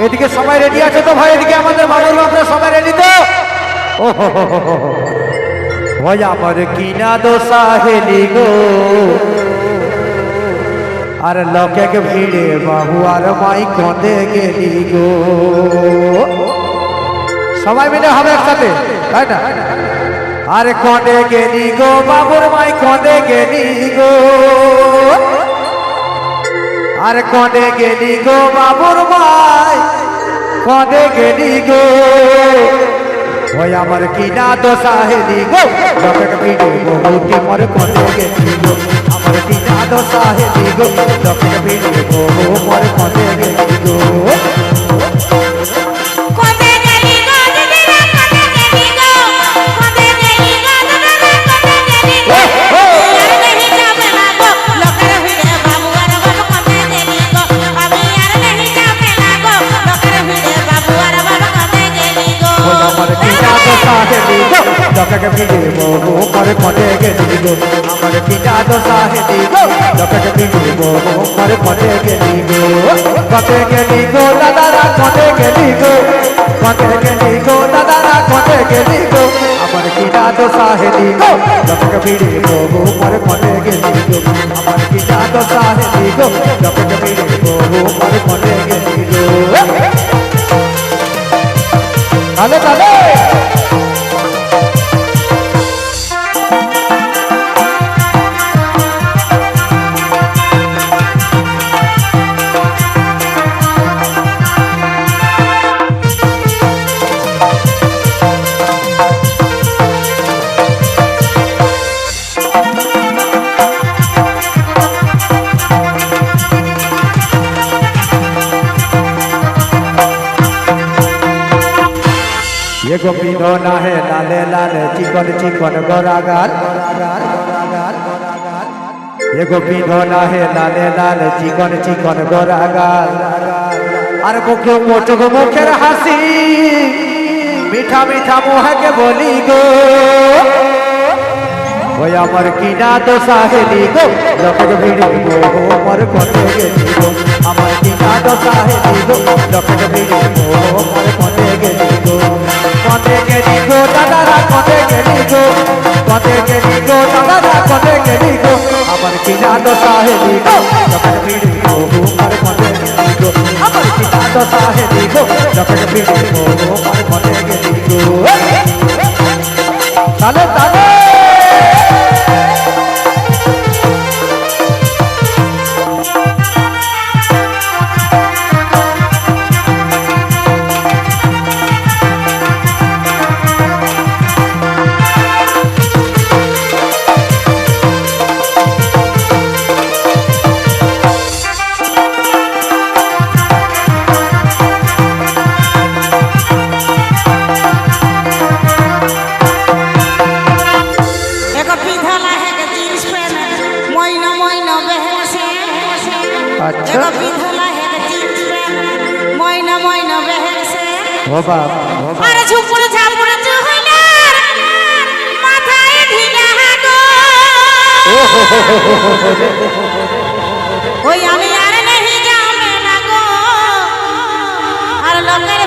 এদিকে সবাই রেডি আছে তো ভাই? এদিকে আমাদের মামুর বাপরা সবাই রেডি তো? ভাই আমার কিনা দোষা হেলি গো, আর লোকে ভিড়ে বাবু আর মাই কঁদে গেলি গো। সবাই মিলে হবে একসাথে, তাই না? আরে কঁদে গেলি গো বাবুর মাই কঁদে গেলি গো, আরে কঁদে গেলি গো বাবুর মাই কঁদে গেলি গো। ওই আমার কিনা দোষা হেলি গো, লোকে ভিড়ে বহুটি মর কঁদে গেলি গো। আমার কিনা দোষা হেলি গো, লোকে ভিড়ে বহু মর কঁদে গেলি গো। লোকে ভিড়ে বহু মর কঁদে গেলি গো। আমার কিনা দোষা হেলি গো, লোকে ভিড়ে বহু মর কঁদে গেলি গো। কঁদে গেলি গো দাদারা কঁদে গেলি গো, কঁদে গেলি গো দাদারা কঁদে গেলি গো। আমার কিনা দোষা হেলি গো, লোকে ভিড়ে বহু মর কঁদে গেলি গো। আমার কিনা দোষা হেলি গো, লোকে ভিড়ে বহু মর কঁদে গেলি গো। তাহলে তাহলে एगो पिंडोना है लाले लाले चिकन चिकन गोरागार, एगो पिंडोना है लाले लाले चिकन चिकन गोरागार। अरे मुखे मोटो मुखेर हासी मीठा मीठा मुँह के बोली गो। ওই আমার কিনা দোষা হেলি গো, লোকে ভিড়ে বহু মর কঁদে গেলি গো। আমার কিনা দোষা হেলি গো, লোকে ভিড়ে বহু মর কঁদে গেলি গো। কঁদে গেলি গো দাদারা কঁদে গেলি গো, কঁদে গেলি গো দাদারা কঁদে গেলি গো। আমার কিনা দোষা হেলি গো, লোকে ভিড়ে বহু মর কঁদে গেলি গো। আমার কিনা দোষা হেলি গো, লোকে ভিড়ে বহু মর কঁদে গেলি গো। তাহলে তাহলে আরে ঝুপুরে ঝাপুরে চুহিলার মাথায় ঢিলা গো। ওই আমি আর নেহি যাবে না গো, আর লোকের